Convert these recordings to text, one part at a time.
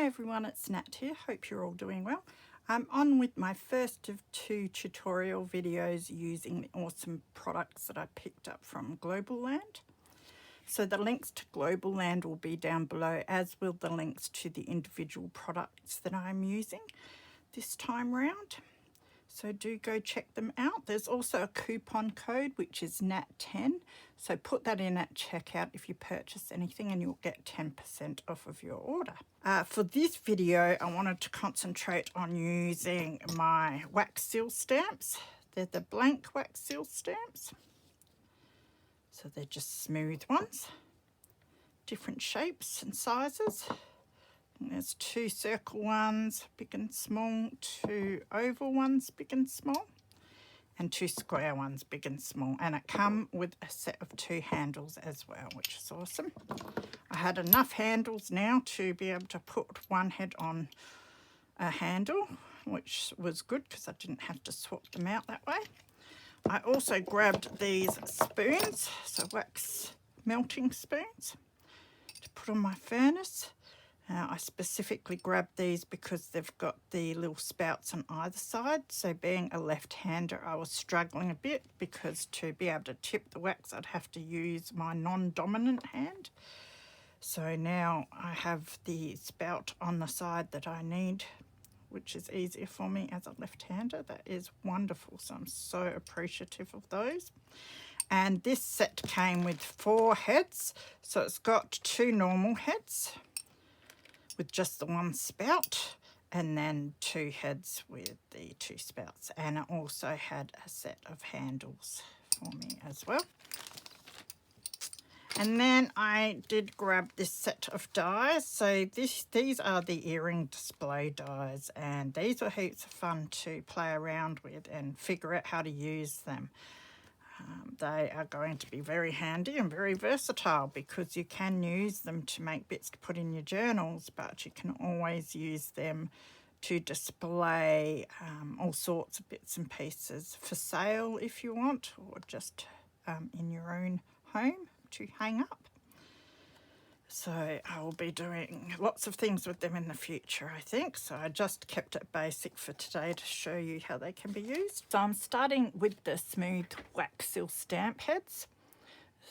everyone, it's Nat here. Hope you're all doing well. I'm on with my first of 2 tutorial videos using the awesome products that I picked up from Global Land. So the links to Global Land will be down below, as will the links to the individual products that I'm using this time round. So do go check them out. There's also a coupon code which is NAT10. So put that in at checkout if you purchase anything and you'll get 10% off of your order. For this video, I wanted to concentrate on using my wax seal stamps. They're the blank wax seal stamps. So they're just smooth ones, different shapes and sizes. And there's 2 circle ones, big and small, 2 oval ones, big and small, and 2 square ones, big and small. And it comes with a set of 2 handles as well, which is awesome. I had enough handles now to be able to put one head on a handle, which was good because I didn't have to swap them out that way. I also grabbed these spoons, so wax melting spoons, to put on my furnace. I specifically grabbed these because they've got the little spouts on either side. So being a left-hander, I was struggling a bit because to be able to tip the wax, I'd have to use my non-dominant hand. So now I have the spout on the side that I need, which is easier for me as a left-hander. That is wonderful. So I'm so appreciative of those. And this set came with 4 heads. So it's got 2 normal heads with just the 1 spout, and then 2 heads with the 2 spouts. And it also had a set of handles for me as well. And then I did grab this set of dies. So these are the earring display dies, and these are heaps of fun to play around with and figure out how to use them. They are going to be very handy and very versatile because you can use them to make bits to put in your journals, but you can always use them to display all sorts of bits and pieces for sale if you want, or just in your own home to hang up. So I will be doing lots of things with them in the future, I think. So I just kept it basic for today to show you how they can be used. So I'm starting with the smooth wax seal stamp heads.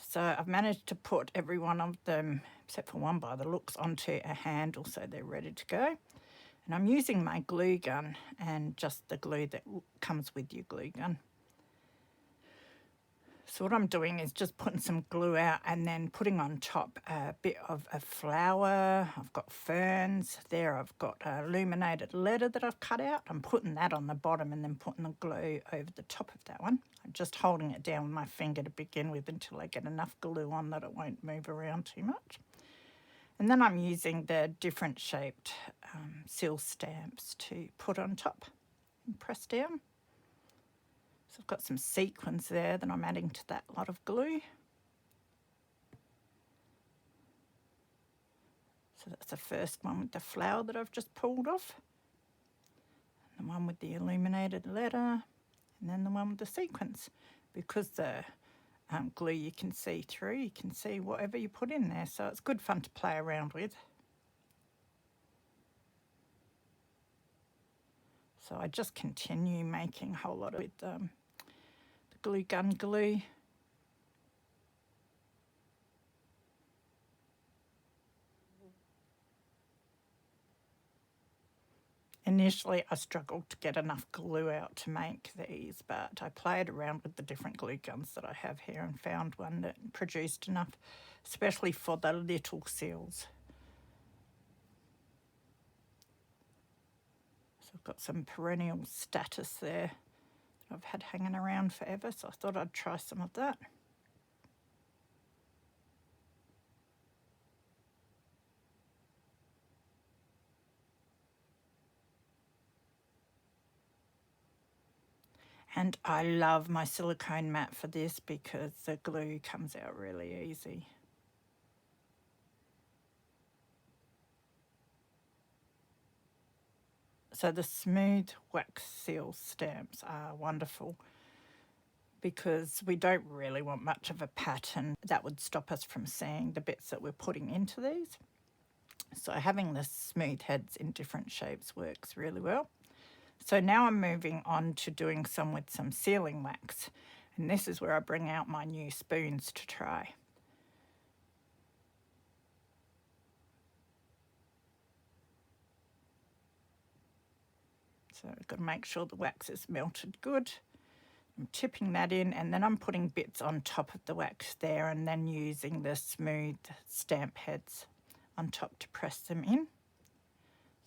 So I've managed to put every one of them, except for one by the looks, onto a handle so they're ready to go. And I'm using my glue gun and just the glue that comes with your glue gun. So what I'm doing is just putting some glue out and then putting on top a bit of a flower. I've got ferns there. I've got a illuminated letter that I've cut out. I'm putting that on the bottom and then putting the glue over the top of that one. I'm just holding it down with my finger to begin with until I get enough glue on that it won't move around too much. And then I'm using the different shaped seal stamps to put on top and press down. So I've got some sequins there that I'm adding to that lot of glue. So that's the first one with the flower that I've just pulled off. And the one with the illuminated letter. And then the one with the sequins. Because the glue you can see through, you can see whatever you put in there. So it's good fun to play around with. So I just continue making a whole lot of it. The glue gun glue. Initially I struggled to get enough glue out to make these, but I played around with the different glue guns that I have here and found one that produced enough, especially for the little seals. So I've got some perennial status there that I've had hanging around forever, so I thought I'd try some of that. And I love my silicone mat for this because the glue comes out really easy. So the smooth wax seal stamps are wonderful because we don't really want much of a pattern that would stop us from seeing the bits that we're putting into these. So having the smooth heads in different shapes works really well. So now I'm moving on to doing some with some sealing wax. And this is where I bring out my new spoons to try. So I've got to make sure the wax is melted good. I'm tipping that in, and then I'm putting bits on top of the wax there, and then using the smooth stamp heads on top to press them in.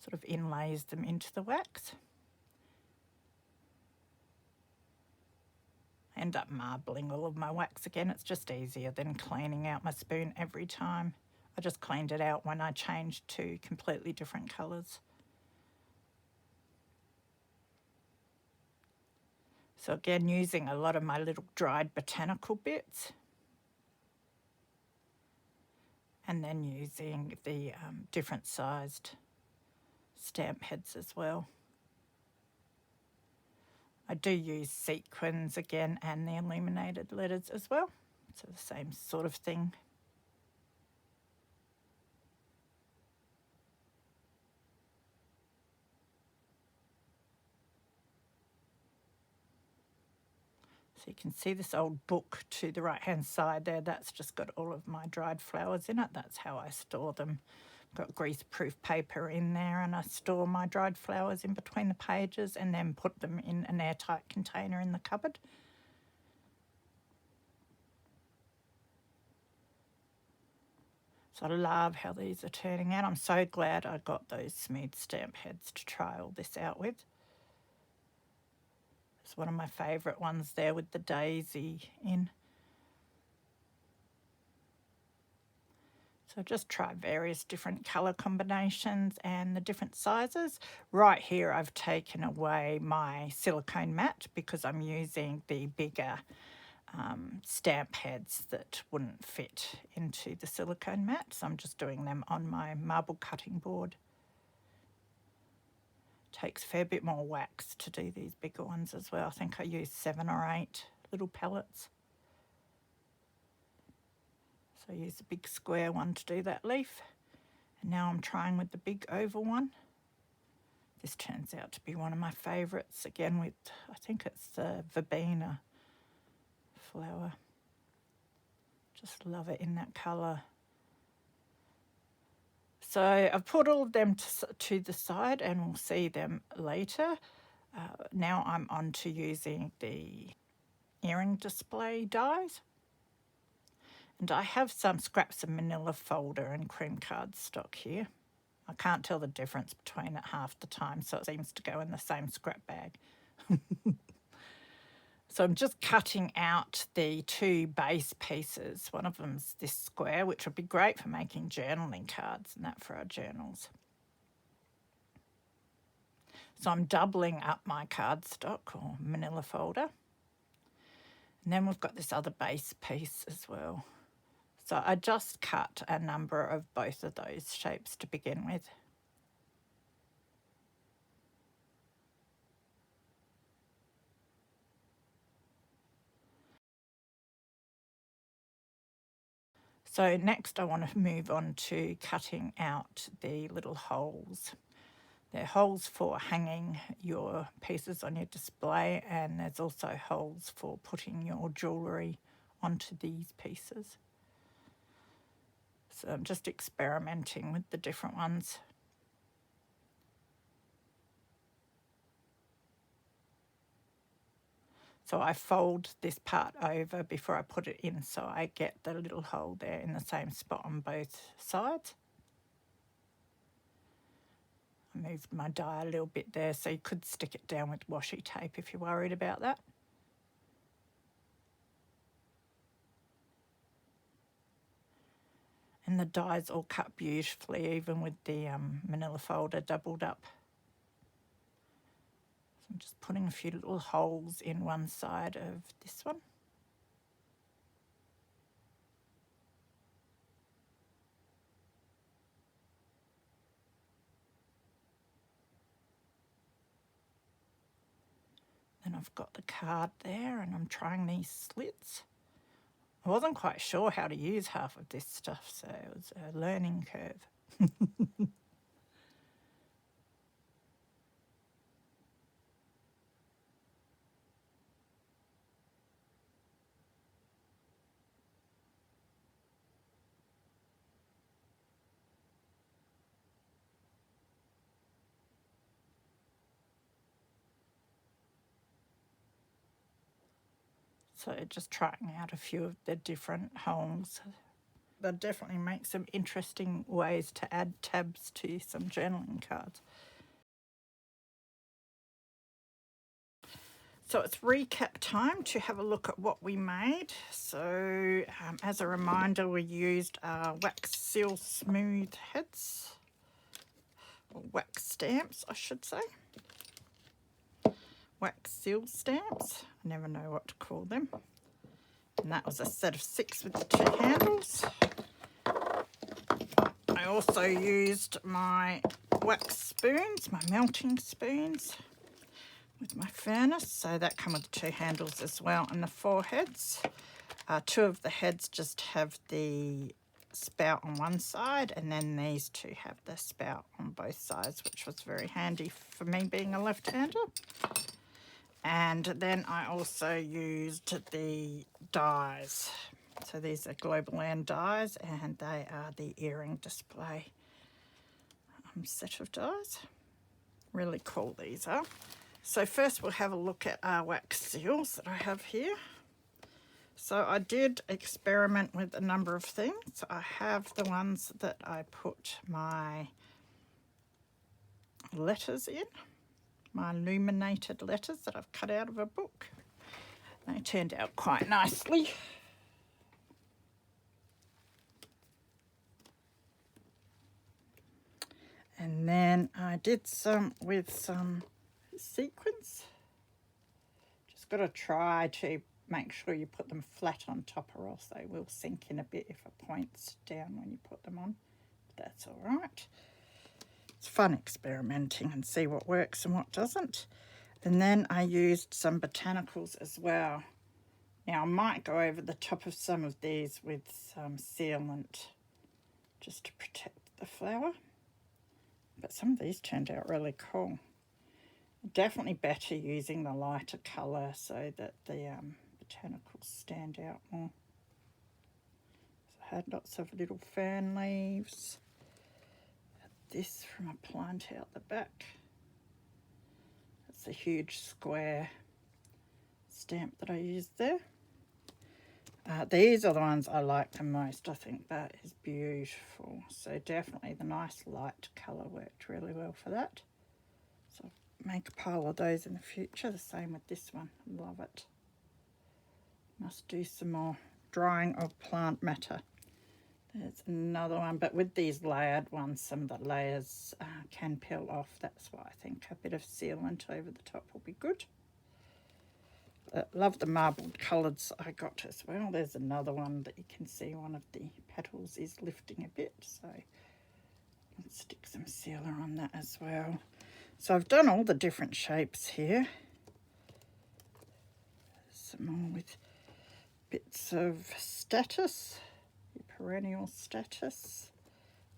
Sort of inlays them into the wax. I end up marbling all of my wax again. It's just easier than cleaning out my spoon every time. I just cleaned it out when I changed to completely different colours. So again, using a lot of my little dried botanical bits. And then using the different sized stamp heads as well. I do use sequins again and the illuminated letters as well. So the same sort of thing. So you can see this old book to the right hand side there, that's just got all of my dried flowers in it. That's how I store them. Got grease-proof paper in there, and I store my dried flowers in between the pages and then put them in an airtight container in the cupboard. So I love how these are turning out. I'm so glad I got those smooth stamp heads to try all this out with. It's one of my favourite ones there with the daisy in. So just try various different colour combinations and the different sizes. Right here I've taken away my silicone mat because I'm using the bigger stamp heads that wouldn't fit into the silicone mat. So I'm just doing them on my marble cutting board. Takes a fair bit more wax to do these bigger ones as well. I think I used 7 or 8 little pellets. So I used a big square one to do that leaf. And now I'm trying with the big oval one. This turns out to be one of my favourites, again with, I think it's the verbena flower. Just love it in that colour. So I've put all of them to the side and we'll see them later. Now I'm on to using the earring display dies. And I have some scraps of manila folder and cream card stock here. I can't tell the difference between it half the time, so it seems to go in the same scrap bag. So I'm just cutting out the 2 base pieces. One of them's this square, which would be great for making journaling cards and that for our journals. So I'm doubling up my cardstock or manila folder. And then we've got this other base piece as well. So I just cut a number of both of those shapes to begin with. So next I want to move on to cutting out the little holes. They're holes for hanging your pieces on your display, and there's also holes for putting your jewellery onto these pieces. So I'm just experimenting with the different ones. So I fold this part over before I put it in, so I get the little hole there in the same spot on both sides. I moved my die a little bit there, so you could stick it down with washi tape if you're worried about that. And the die's all cut beautifully, even with the manila folder doubled up. So I'm just putting a few little holes in one side of this one. Then I've got the card there and I'm trying these slits. I wasn't quite sure how to use half of this stuff, so it was a learning curve. So just trying out a few of the different holes. That definitely make some interesting ways to add tabs to some journaling cards. So it's recap time to have a look at what we made. So as a reminder, we used wax seal smooth heads, or wax stamps I should say. Wax seal stamps, I never know what to call them. And that was a set of 6 with the 2 handles. I also used my wax spoons, my melting spoons, with my furnace, so that come with the 2 handles as well, and the 4 heads. 2 of the heads just have the spout on one side, and then these 2 have the spout on both sides, which was very handy for me being a left-hander. And then I also used the dies. So these are Global Land dies, and they are the earring display set of dies. Really cool these are. So first we'll have a look at our wax seals that I have here. So I did experiment with a number of things. I have the ones that I put my letters in, my illuminated letters that I've cut out of a book. They turned out quite nicely. And then I did some with some sequins. Just got to try to make sure you put them flat on top, or else they will sink in a bit if it points down when you put them on. But that's all right. It's fun experimenting and see what works and what doesn't. And then I used some botanicals as well. Now I might go over the top of some of these with some sealant just to protect the flower. But some of these turned out really cool. Definitely better using the lighter colour so that the botanicals stand out more. So I had lots of little fern leaves. This from a plant out the back. It's a huge square stamp that I used there. These are the ones I like the most. I think that is beautiful. So definitely the nice light colour worked really well for that. So I'll make a pile of those in the future. The same with this one. Love it. Must do some more drying of plant matter. There's another one, but with these layered ones, some of the layers can peel off. That's why I think a bit of sealant over the top will be good. Love the marbled colours I got as well. There's another one that you can see one of the petals is lifting a bit, so let's stick some sealer on that as well. So I've done all the different shapes here. Some more with bits of statice, perennial statice.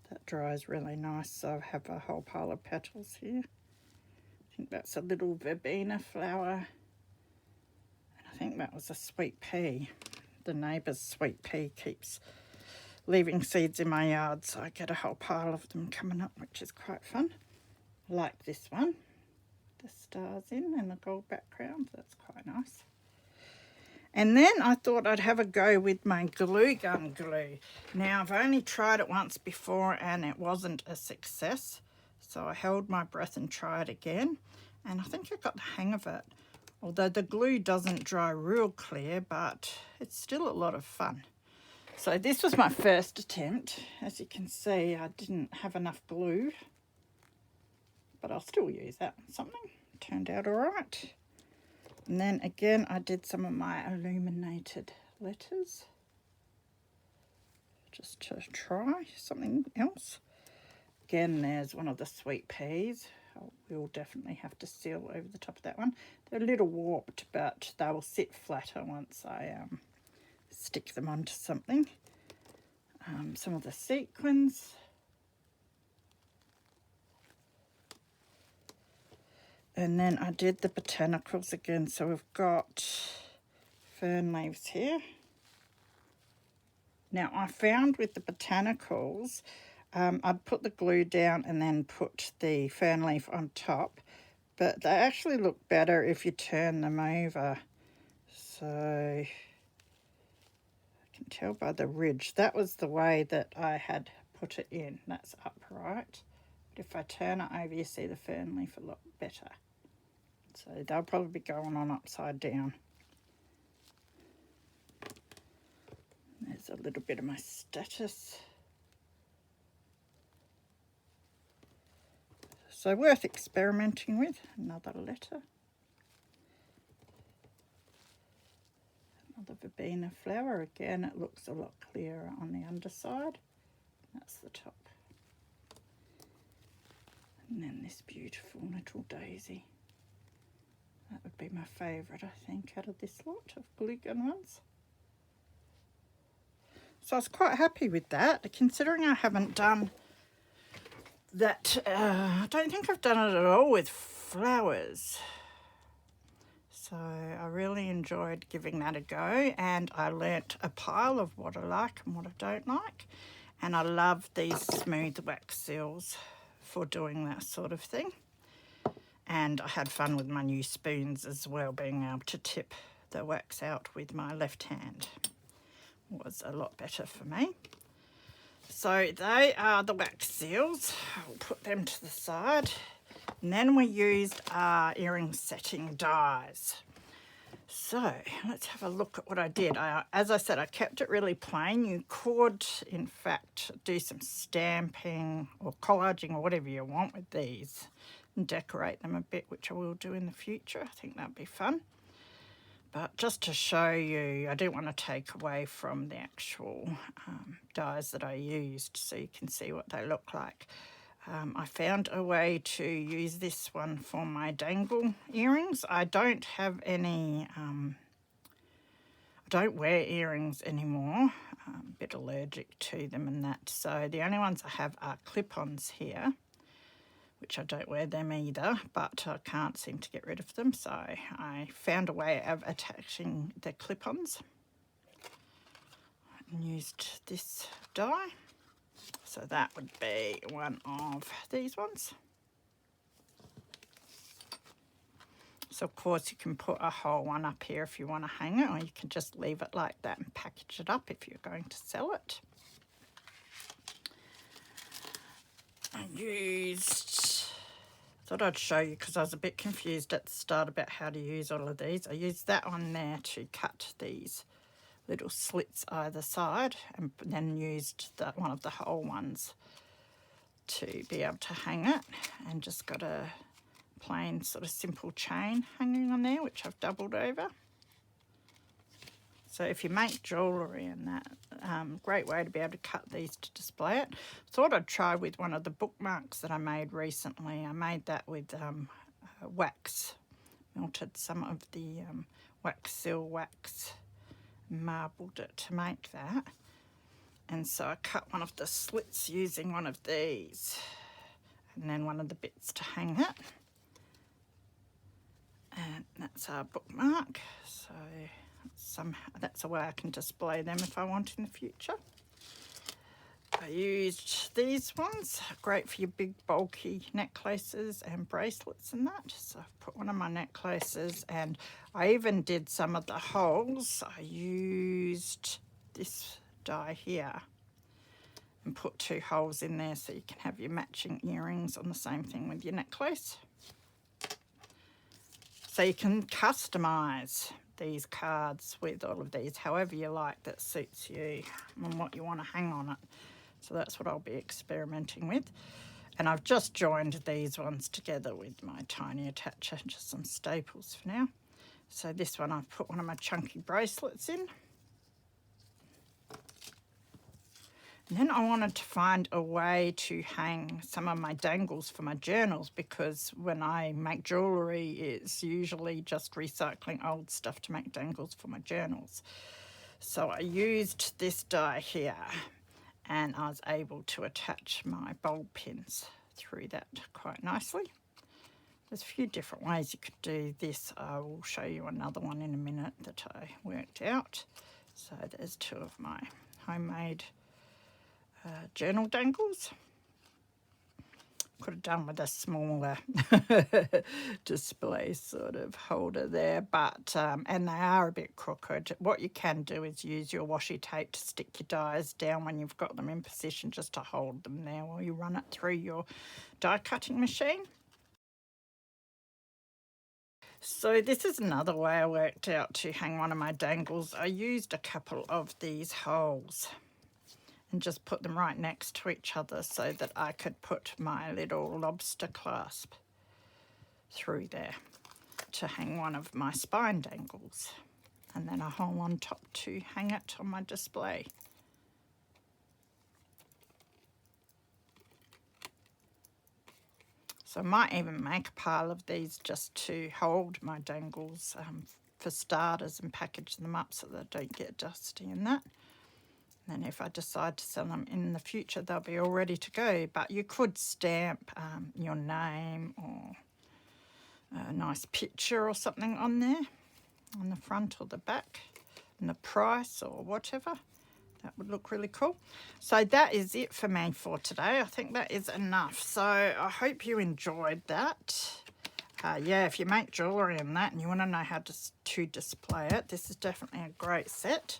That dries really nice, so I have a whole pile of petals here. I think that's a little verbena flower. I think that was a sweet pea. The neighbour's sweet pea keeps leaving seeds in my yard, so I get a whole pile of them coming up, which is quite fun. I like this one. The stars in and the gold background. That's quite nice. And then I thought I'd have a go with my glue gun glue. Now, I've only tried it once before and it wasn't a success. So I held my breath and tried again. And I think I got the hang of it. Although the glue doesn't dry real clear, but it's still a lot of fun. So this was my first attempt. As you can see, I didn't have enough glue, but I'll still use that on something. It turned out all right. And then again, I did some of my illuminated letters, just to try something else. Again, there's one of the sweet peas. We'll definitely have to seal over the top of that one. They're a little warped, but they will sit flatter once I stick them onto something. Some of the sequins. And then I did the botanicals again. So we've got fern leaves here. Now I found with the botanicals, I'd put the glue down and then put the fern leaf on top, but they actually look better if you turn them over. So I can tell by the ridge, that was the way that I had put it in. That's upright. But if I turn it over, you see the fern leaf a lot better. So they'll probably be going on upside down. There's a little bit of my statice. So worth experimenting with. Another letter. Another verbena flower. Again, it looks a lot clearer on the underside. That's the top. And then this beautiful little daisy. That would be my favourite, I think, out of this lot of glue gun ones. So I was quite happy with that, considering I haven't done that. I don't think I've done it at all with flowers. So I really enjoyed giving that a go, and I learnt a pile of what I like and what I don't like. And I love these smooth wax seals for doing that sort of thing. And I had fun with my new spoons as well, being able to tip the wax out with my left hand was a lot better for me. So they are the wax seals. I'll put them to the side. And then we used our earring setting dies. So let's have a look at what I did. As I said, I kept it really plain. You could, in fact, do some stamping or collaging or whatever you want with these and decorate them a bit, which I will do in the future. I think that'd be fun. But just to show you, I didn't want to take away from the actual dies that I used, so you can see what they look like. I found a way to use this one for my dangle earrings. I don't have any, I don't wear earrings anymore. I'm a bit allergic to them and that. So the only ones I have are clip-ons here, which I don't wear them either, but I can't seem to get rid of them. So I found a way of attaching the clip-ons and used this die. So that would be one of these ones. So of course you can put a whole one up here if you want to hang it, or you can just leave it like that and package it up if you're going to sell it. I thought I'd show you because I was a bit confused at the start about how to use all of these. I used that one there to cut these little slits either side, and then used that one of the whole ones to be able to hang it, and just got a plain sort of simple chain hanging on there, which I've doubled over. So if you make jewellery and that, great way to be able to cut these to display it. Thought I'd try with one of the bookmarks that I made recently. I made that with wax, melted some of the wax seal wax, marbled it to make that. And so I cut one of the slits using one of these, and then one of the bits to hang it. And that's our bookmark. So that's a way I can display them if I want in the future. I used these ones, great for your big bulky necklaces and bracelets and that. So I've put one of my necklaces, and I even did some of the holes. I used this die here and put 2 holes in there so you can have your matching earrings on the same thing with your necklace. So you can customise these cards with all of these however you like, that suits you and what you want to hang on it. So that's what I'll be experimenting with. And I've just joined these ones together with my tiny attacher, just some staples for now. So this one I've put one of my chunky bracelets in. And then I wanted to find a way to hang some of my dangles for my journals, because when I make jewellery, it's usually just recycling old stuff to make dangles for my journals. So I used this die here, and I was able to attach my bulb pins through that quite nicely. There's a few different ways you could do this. I will show you another one in a minute that I worked out. So there's 2 of my homemade journal dangles. Could have done with a smaller display sort of holder there, but and they are a bit crooked. What you can do is use your washi tape to stick your dies down when you've got them in position, just to hold them there while you run it through your die cutting machine. So this is another way I worked out to hang one of my dangles. I used a couple of these holes and just put them right next to each other so that I could put my little lobster clasp through there to hang one of my spine dangles, and then a hole on top to hang it on my display. So I might even make a pile of these just to hold my dangles for starters, and package them up so they don't get dusty and that. And if I decide to sell them in the future, they'll be all ready to go. But you could stamp your name or a nice picture or something on there, on the front or the back, and the price or whatever. That would look really cool. So that is it for me for today. I think that is enough. So I hope you enjoyed that. Yeah, if you make jewellery and that and you want to know how to display it, this is definitely a great set.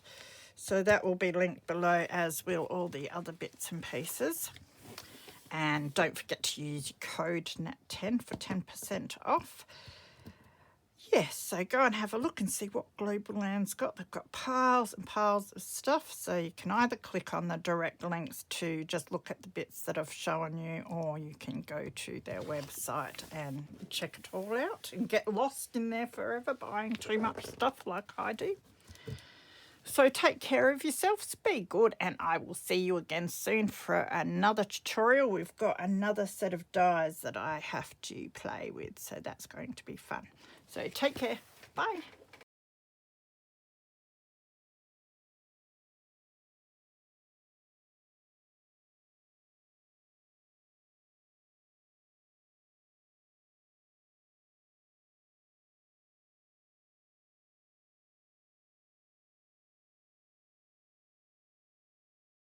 So that will be linked below, as will all the other bits and pieces. And don't forget to use your code NAT10 for 10% off. Yes, so go and have a look and see what Global Land's got. They've got piles and piles of stuff, so you can either click on the direct links to just look at the bits that I've shown you, or you can go to their website and check it all out and get lost in there forever buying too much stuff like I do. So take care of yourselves, be good, and I will see you again soon for another tutorial. We've got another set of dies that I have to play with, so that's going to be fun. So take care. Bye.